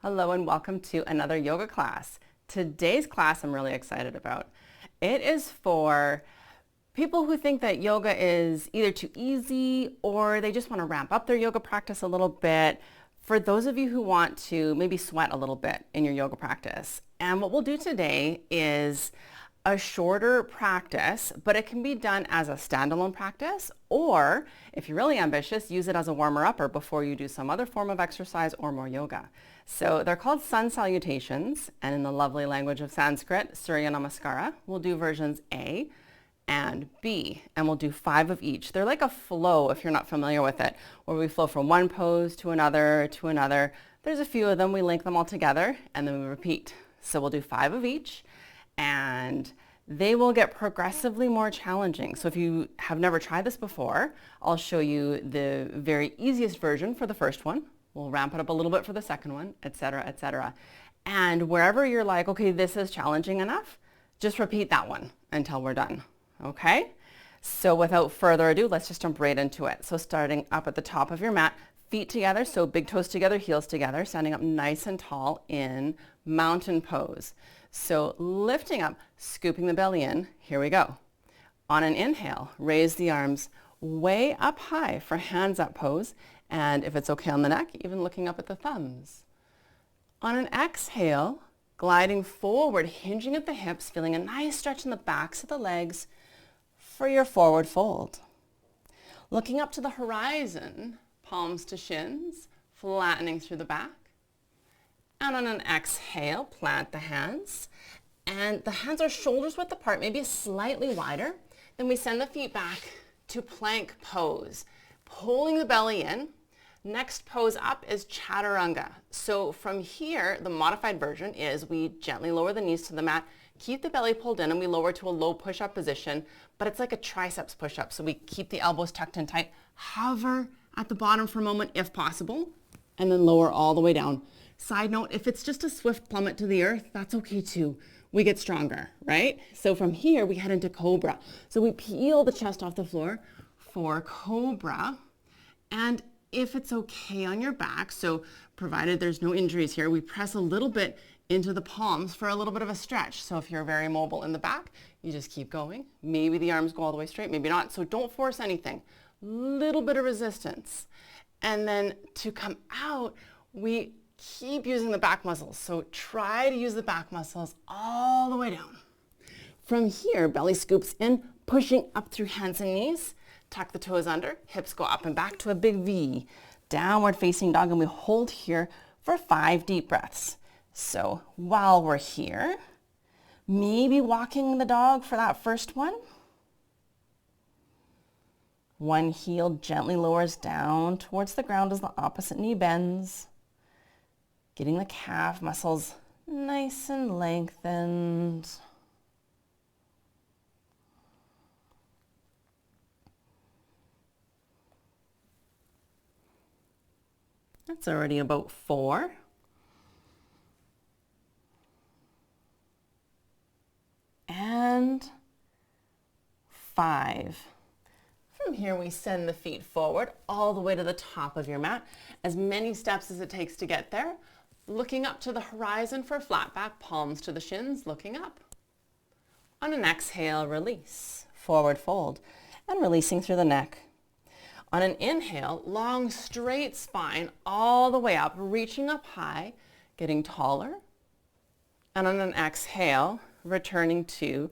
Hello and welcome to another yoga class. Today's class I'm really excited about. It is for people who think that yoga is either too easy or they just want to ramp up their yoga practice a little bit. For those of you who want to maybe sweat a little bit in your yoga practice. And what we'll do today is a shorter practice, but it can be done as a standalone practice, or if you're really ambitious, use it as a warmer-upper before you do some other form of exercise or more yoga. So they're called sun salutations, and in the lovely language of Sanskrit, Surya Namaskara. We'll do versions A and B, and we'll do 5 of each. They're like a flow, if you're not familiar with it, where we flow from one pose to another to another. There's a few of them, we link them all together, and then we repeat. So we'll do 5 of each, and they will get progressively more challenging. So if you have never tried this before, I'll show you the very easiest version for the first one. We'll ramp it up a little bit for the second one, etc., etc. And wherever you're like, okay, this is challenging enough, just repeat that one until we're done, okay? So without further ado, let's just jump right into it. So starting up at the top of your mat, feet together, so big toes together, heels together, standing up nice and tall in mountain pose. So lifting up, scooping the belly in, here we go. On an inhale, raise the arms way up high for hands up pose, and if it's okay on the neck, even looking up at the thumbs. On an exhale, gliding forward, hinging at the hips, feeling a nice stretch in the backs of the legs for your forward fold. Looking up to the horizon, palms to shins, flattening through the back. And on an exhale, plant the hands. And the hands are shoulders width apart, maybe slightly wider. Then we send the feet back to plank pose, pulling the belly in. Next pose up is chaturanga. So from here, the modified version is we gently lower the knees to the mat, keep the belly pulled in, and we lower to a low push-up position, but it's like a triceps push-up. So we keep the elbows tucked in tight, hover at the bottom for a moment if possible, and then lower all the way down. Side note, if it's just a swift plummet to the earth, that's okay too. We get stronger, right? So from here, we head into cobra. So we peel the chest off the floor for cobra. And if it's okay on your back, so provided there's no injuries here, we press a little bit into the palms for a little bit of a stretch. So if you're very mobile in the back, you just keep going. Maybe the arms go all the way straight, maybe not. So don't force anything. Little bit of resistance. And then to come out, we keep using the back muscles. So try to use the back muscles all the way down. From here, belly scoops in, pushing up through hands and knees. Tuck the toes under, hips go up and back to a big V. Downward facing dog, and we hold here for 5 deep breaths. So while we're here, maybe walking the dog for that first one. One heel gently lowers down towards the ground as the opposite knee bends. Getting the calf muscles nice and lengthened. That's already about 4. And 5. From here, we send the feet forward all the way to the top of your mat. As many steps as it takes to get there. Looking up to the horizon for flat back, palms to the shins, looking up. On an exhale, release, forward fold, and releasing through the neck. On an inhale, long, straight spine all the way up, reaching up high, getting taller. And on an exhale, returning to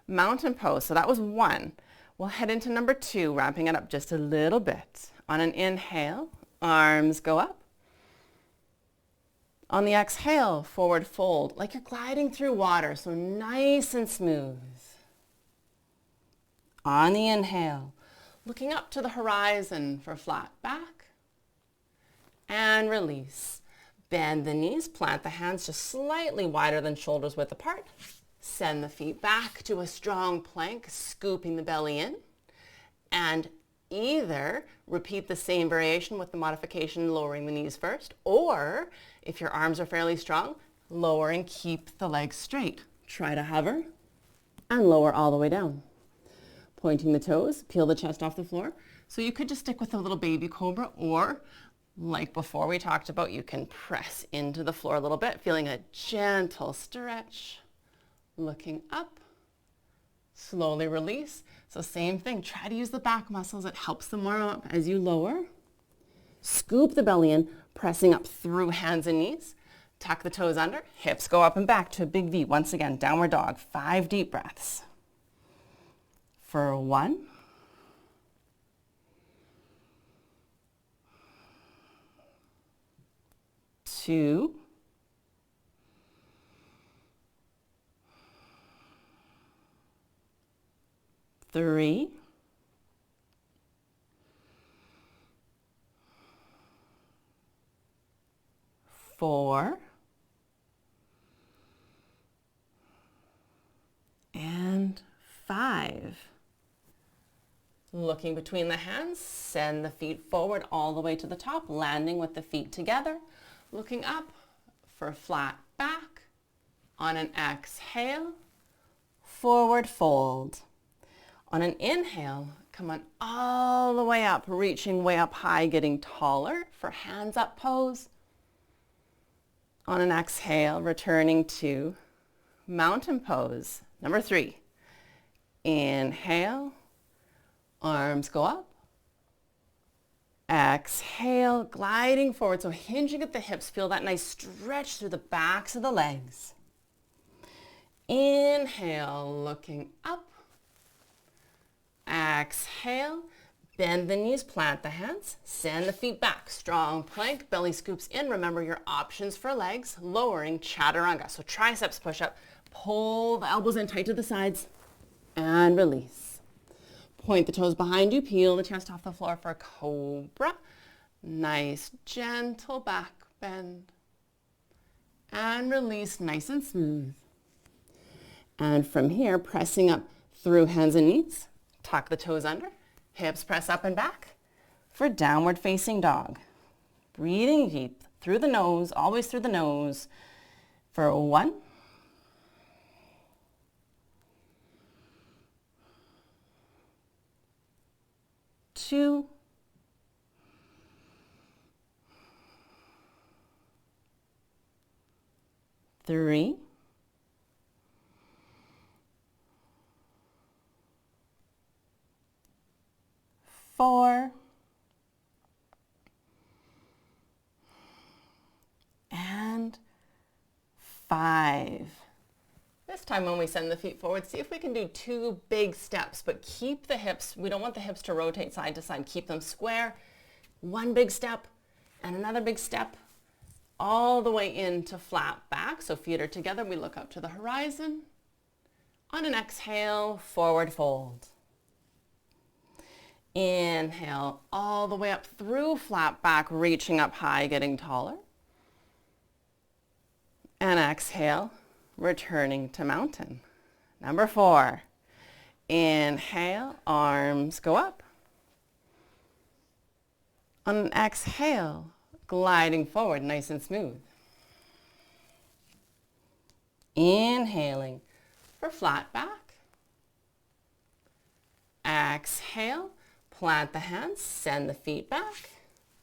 mountain pose. So that was 1. We'll head into number 2, ramping it up just a little bit. On an inhale, arms go up. On the exhale, forward fold, like you're gliding through water, so nice and smooth. On the inhale, looking up to the horizon for flat back. And release. Bend the knees, plant the hands just slightly wider than shoulders width apart. Send the feet back to a strong plank, scooping the belly in. And either repeat the same variation with the modification, lowering the knees first, or if your arms are fairly strong, lower and keep the legs straight. Try to hover and lower all the way down. Pointing the toes, peel the chest off the floor. So you could just stick with a little baby cobra, or Like before we talked about, you can press into the floor a little bit, feeling a gentle stretch, looking up, slowly release. So same thing, try to use the back muscles. It helps them warm up as you lower. Scoop the belly in, pressing up through hands and knees. Tuck the toes under, hips go up and back to a big V. Once again, downward dog, 5 deep breaths. For 1, 2, 3, 4, and 5. Looking between the hands, send the feet forward all the way to the top, landing with the feet together. Looking up for a flat back. On an exhale, forward fold. On an inhale, come on all the way up, reaching way up high, getting taller for hands up pose. On an exhale, returning to mountain pose. Number 3. Inhale, arms go up. Exhale, gliding forward. So hinging at the hips, feel that nice stretch through the backs of the legs. Inhale, looking up. Exhale, bend the knees, plant the hands, send the feet back. Strong plank, belly scoops in. Remember your options for legs, lowering chaturanga. So triceps push up, pull the elbows in tight to the sides, and release. Point the toes behind you, peel the chest off the floor for cobra. Nice, gentle back bend. And release nice and smooth. And from here, pressing up through hands and knees, tuck the toes under, hips press up and back for downward facing dog. Breathing deep through the nose, always through the nose, for 1, 2, 3, 4, and 5. This time when we send the feet forward, see if we can do 2 big steps, but keep the hips, we don't want the hips to rotate side to side, keep them square. 1 big step and another big step, all the way into flat back. So feet are together, we look up to the horizon. On an exhale, forward fold. Inhale, all the way up through flat back, reaching up high, getting taller. And exhale, returning to mountain. Number 4, inhale, arms go up. On an exhale, gliding forward, nice and smooth. Inhaling for flat back. Exhale, plant the hands, send the feet back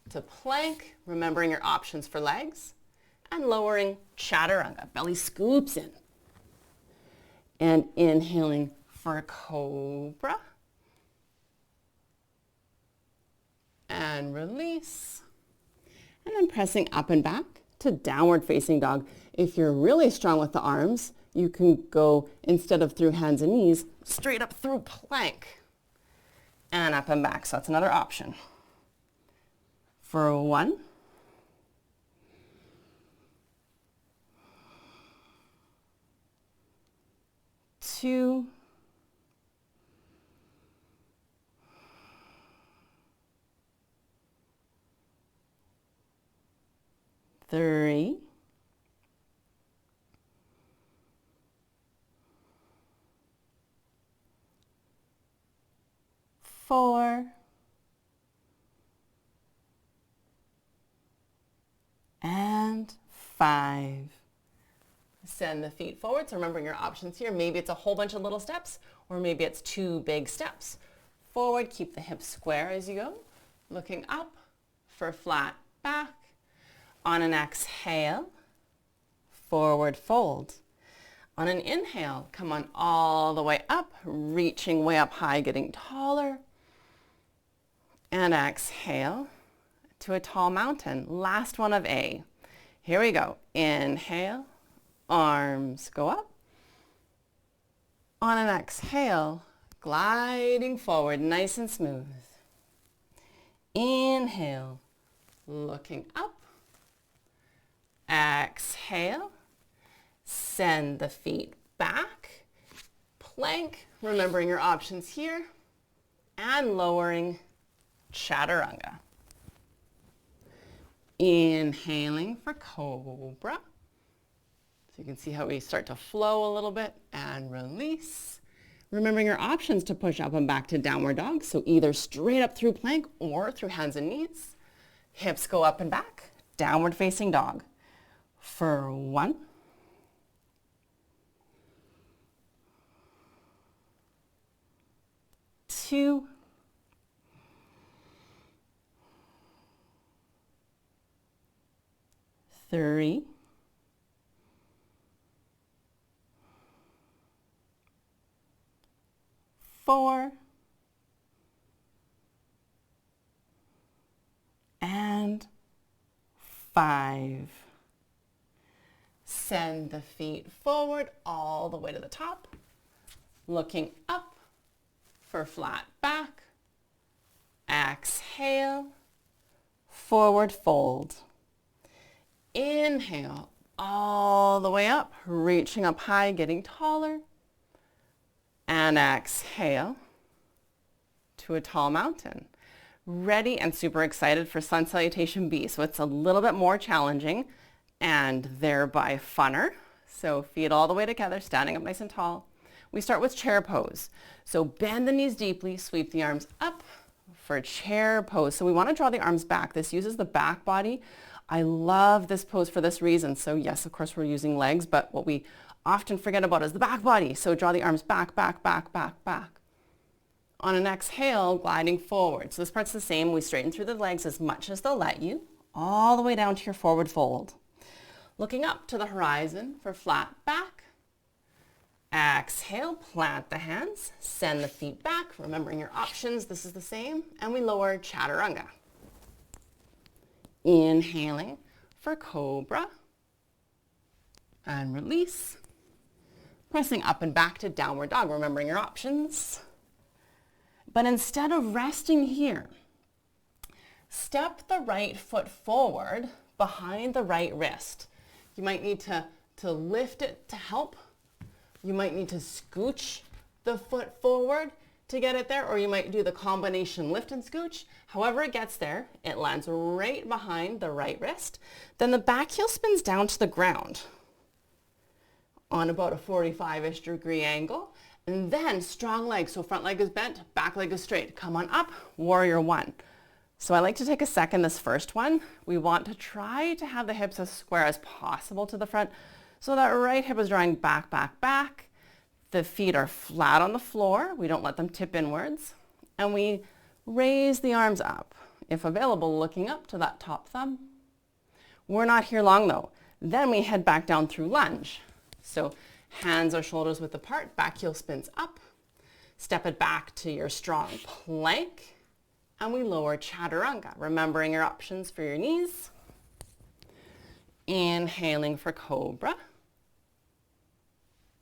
to plank, remembering your options for legs, and lowering chaturanga, belly scoops in. And inhaling for cobra. And release. And then pressing up and back to downward facing dog. If you're really strong with the arms, you can go, instead of through hands and knees, straight up through plank. And up and back. So that's another option. For 1, 2, 3, 4, and 5. Send the feet forward. So remembering your options here. Maybe it's a whole bunch of little steps, or maybe it's 2 big steps. Forward, keep the hips square as you go. Looking up for flat back. On an exhale, forward fold. On an inhale, come on all the way up, reaching way up high, getting taller. And exhale to a tall mountain. Last one of A. Here we go. Inhale, arms go up. On an exhale, gliding forward, nice and smooth. Inhale, looking up. Exhale, send the feet back. Plank, remembering your options here. And lowering chaturanga. Inhaling for cobra. So you can see how we start to flow a little bit and release. Remembering your options to push up and back to downward dog. So either straight up through plank or through hands and knees. Hips go up and back. Downward facing dog. For 1. 2. 3. 4. And 5. Send the feet forward all the way to the top. Looking up for flat back. Exhale, forward fold. Inhale, all the way up, reaching up high, getting taller. And exhale to a tall mountain. Ready and super excited for Sun Salutation B. So it's a little bit more challenging and thereby funner. So feet all the way together, standing up nice and tall. We start with chair pose. So bend the knees deeply, sweep the arms up for chair pose. So we want to draw the arms back. This uses the back body. I love this pose for this reason. So yes, of course we're using legs, but what we often forget about is the back body. So draw the arms back, back, back, back, back. On an exhale, gliding forward. So this part's the same. We straighten through the legs as much as they'll let you, all the way down to your forward fold. Looking up to the horizon for flat back. Exhale, plant the hands, send the feet back. Remembering your options, this is the same. And we lower chaturanga. Inhaling for cobra. And release. Pressing up and back to downward dog, remembering your options. But instead of resting here, step the right foot forward behind the right wrist. You might need to lift it to help. You might need to scooch the foot forward to get it there, or you might do the combination lift and scooch. However it gets there, it lands right behind the right wrist. Then the back heel spins down to the ground on about a 45-ish degree angle. And then strong legs, so front leg is bent, back leg is straight. Come on up, warrior 1. So I like to take a second, this first one. We want to try to have the hips as square as possible to the front. So that right hip is drawing back, back, back. The feet are flat on the floor. We don't let them tip inwards. And we raise the arms up. If available, looking up to that top thumb. We're not here long though. Then we head back down through lunge. So hands or shoulders width apart, back heel spins up. Step it back to your strong plank. And we lower chaturanga, remembering your options for your knees. Inhaling for cobra.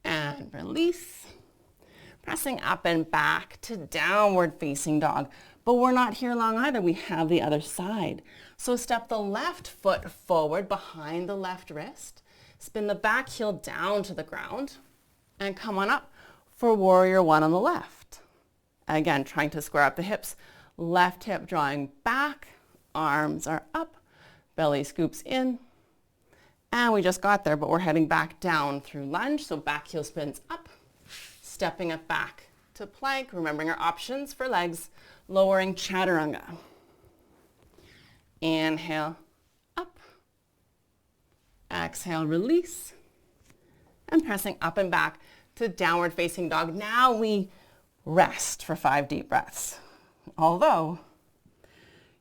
And release. Pressing up and back to downward facing dog. But we're not here long either. We have the other side. So step the left foot forward behind the left wrist. Spin the back heel down to the ground. And come on up for warrior 1 on the left. Again, trying to square up the hips. Left hip drawing back. Arms are up. Belly scoops in. And we just got there, but we're heading back down through lunge. So back heel spins up, stepping it back to plank, remembering our options for legs, lowering chaturanga. Inhale, up. Exhale, release. And pressing up and back to downward facing dog. Now we rest for 5 deep breaths. Although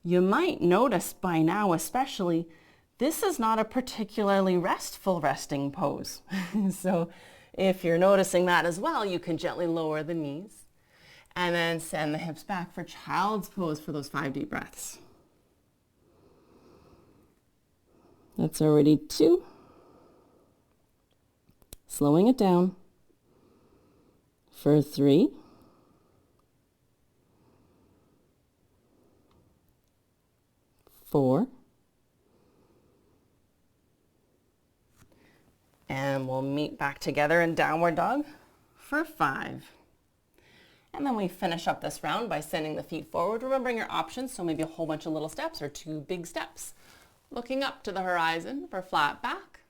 You might notice by now especially, this is not a particularly restful resting pose. So if you're noticing that as well, you can gently lower the knees and then send the hips back for child's pose for those 5 deep breaths. That's already 2. Slowing it down for 3. 4. And we'll meet back together in downward dog for 5. And then we finish up this round by sending the feet forward, remembering your options, so maybe a whole bunch of little steps or 2 big steps. Looking up to the horizon for flat back.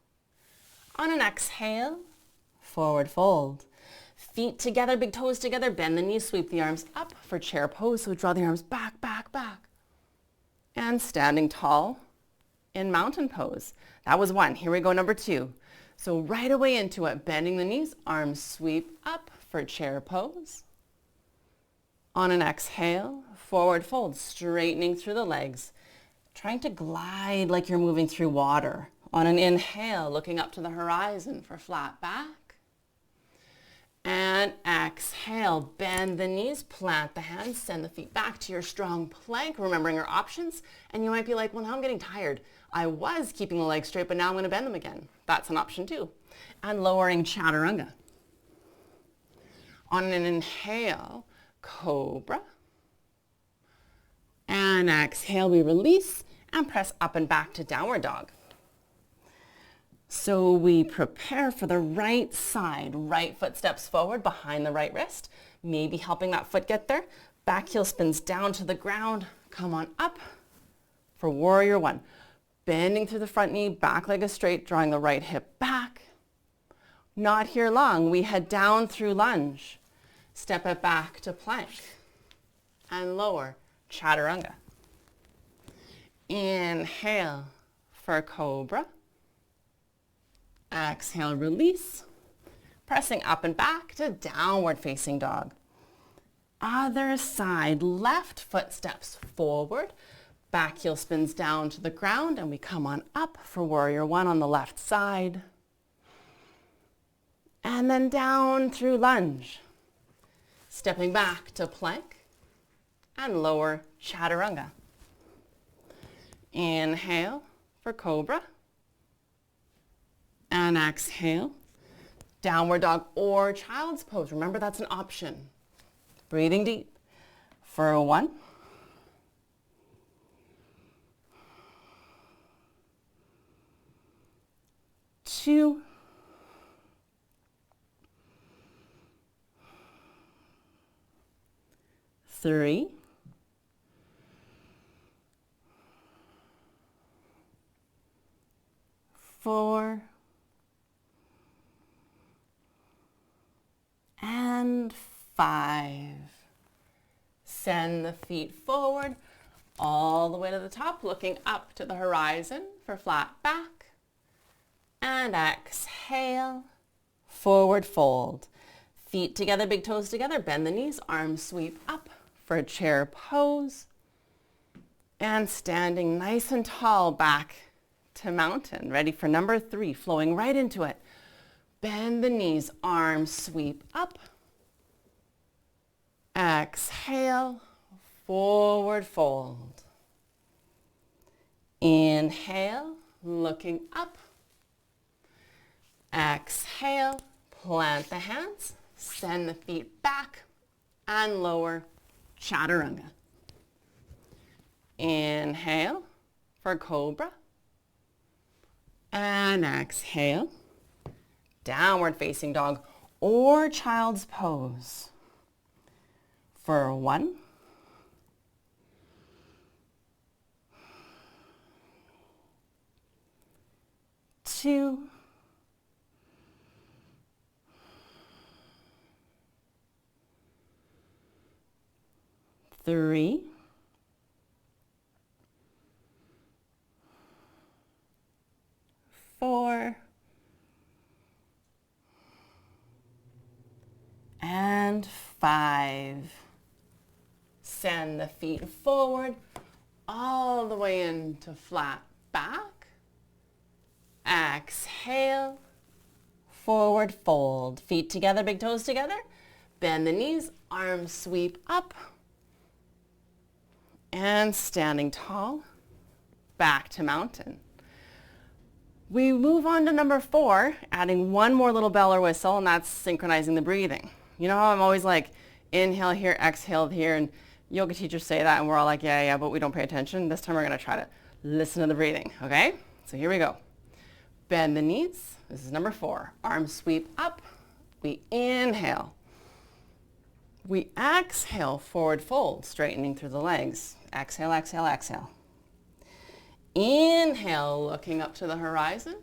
On an exhale, forward fold. Feet together, big toes together, bend the knees, sweep the arms up for chair pose, so draw the arms back, back, back. And standing tall in mountain pose. That was 1. Here we go, number 2. So right away into it, bending the knees, arms sweep up for chair pose. On an exhale, forward fold, straightening through the legs, trying to glide like you're moving through water. On an inhale, looking up to the horizon for flat back. And exhale, bend the knees, plant the hands, send the feet back to your strong plank, remembering your options. And you might be like, well, now I'm getting tired. I was keeping the legs straight, but now I'm going to bend them again. That's an option too. And lowering chaturanga. On an inhale, cobra. And exhale, we release and press up and back to downward dog. So we prepare for the right side. Right foot steps forward behind the right wrist, maybe helping that foot get there. Back heel spins down to the ground. Come on up for warrior 1. Bending through the front knee, back leg is straight, drawing the right hip back. Not here long. We head down through lunge. Step it back to plank and lower chaturanga. Inhale for cobra. Exhale, release. Pressing up and back to downward facing dog. Other side, left foot steps forward. Back heel spins down to the ground and we come on up for warrior 1 on the left side. And then down through lunge. Stepping back to plank and lower chaturanga. Inhale for cobra. And exhale, downward dog or child's pose. Remember, that's an option. Breathing deep for 1. 2. 3. 4. And 5. Send the feet forward all the way to the top, looking up to the horizon for flat back. And exhale, forward fold. Feet together, big toes together, bend the knees, arms sweep up for a chair pose. And standing nice and tall back to mountain. Ready for number 3, flowing right into it. Bend the knees, arms sweep up. Exhale, forward fold. Inhale, looking up. Exhale, plant the hands, send the feet back and lower chaturanga. Inhale for cobra. And exhale, downward facing dog or child's pose. For 1. 2. 3. 4. And 5. Send the feet forward all the way into flat back. Exhale, forward fold. Feet together, big toes together. Bend the knees, arms sweep up. And standing tall, back to mountain. We move on to number 4, adding one more little bell or whistle, and that's synchronizing the breathing. You know how I'm always like, inhale here, exhale here, and yoga teachers say that, and we're all like, yeah, but we don't pay attention. This time we're going to try to listen to the breathing, okay? So here we go. Bend the knees. This is number 4. Arms sweep up. We inhale. We exhale, forward fold, straightening through the legs. Exhale, exhale, exhale. Inhale, looking up to the horizon.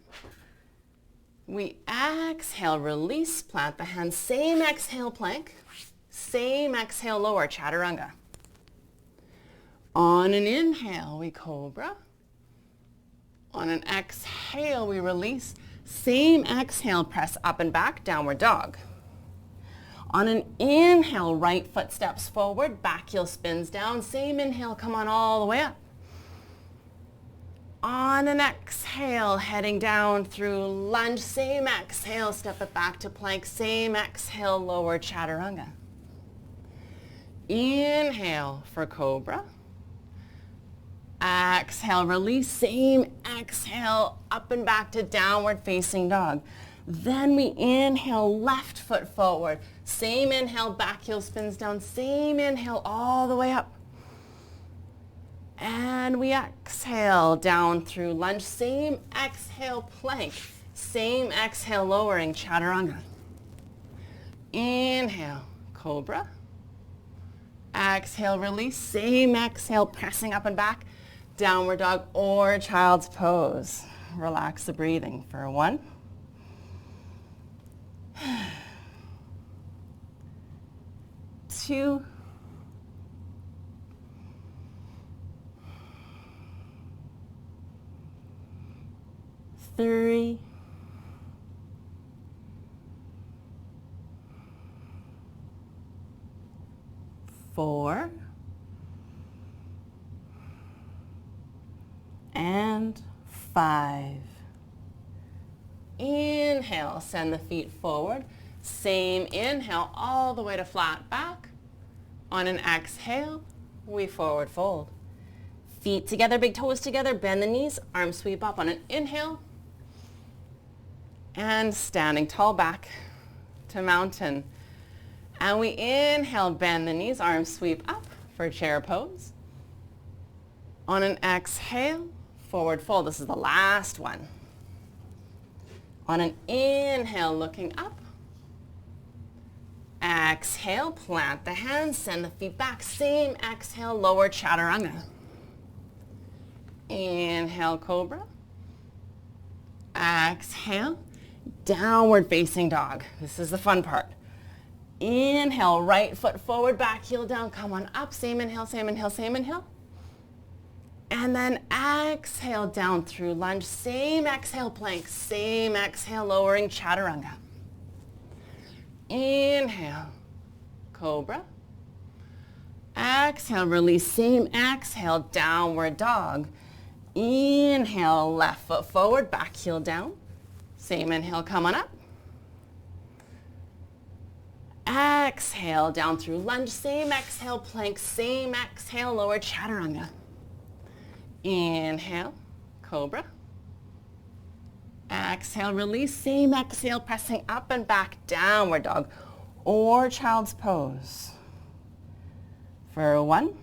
We exhale, release, plant the hands. Same exhale, plank. Same exhale, lower, chaturanga. On an inhale, we cobra. On an exhale, we release. Same exhale, press up and back, downward dog. On an inhale, right foot steps forward, back heel spins down. Same inhale, come on all the way up. On an exhale, heading down through lunge. Same exhale, step it back to plank. Same exhale, lower chaturanga. Inhale for cobra. Exhale, release. Same exhale, up and back to downward facing dog. Then we inhale, left foot forward. Same inhale, back heel spins down. Same inhale, all the way up. And we exhale down through lunge. Same exhale, plank. Same exhale, lowering chaturanga. Inhale, cobra. Exhale, release. Same exhale, pressing up and back. Downward dog or child's pose. Relax the breathing for 1. 2. 3. 4. And 5. Inhale, send the feet forward. Same inhale, all the way to flat back. On an exhale, we forward fold. Feet together, big toes together, bend the knees, arms sweep up on an inhale. And standing tall back to mountain. And we inhale, bend the knees, arms sweep up for chair pose. On an exhale, forward fold. This is the last one. On an inhale, looking up. Exhale, plant the hands, send the feet back. Same exhale, lower chaturanga. Inhale, cobra. Exhale, downward facing dog. This is the fun part. Inhale, right foot forward, back heel down. Come on up. Same inhale, same inhale, same inhale. And then exhale down through lunge. Same exhale, plank. Same exhale, lowering chaturanga. Inhale, cobra. Exhale, release. Same exhale, downward dog. Inhale, left foot forward, back heel down. Same inhale, come on up. Exhale, down through lunge. Same exhale, plank. Same exhale, lower chaturanga. Inhale, cobra. Exhale, release. Same exhale, pressing up and back, downward dog or child's pose. For 1.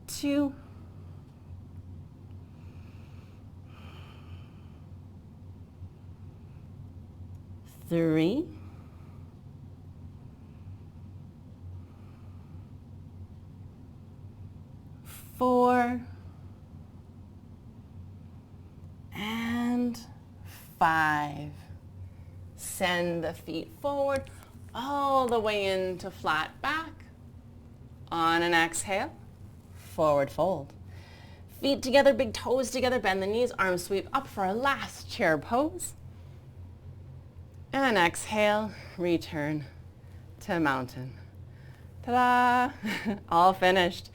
2. 3. 4. And 5. Send the feet forward all the way into flat back. On an exhale, forward fold. Feet together, big toes together, bend the knees, arms sweep up for a last chair pose. And exhale, return to mountain. Ta-da! All finished.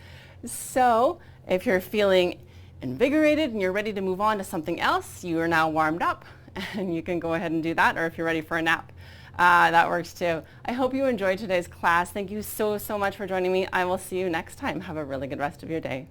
So if you're feeling invigorated and you're ready to move on to something else, you are now warmed up and you can go ahead and do that, or if you're ready for a nap, that works too. I hope you enjoyed today's class. Thank you so much for joining me. I will see you next time. Have a really good rest of your day.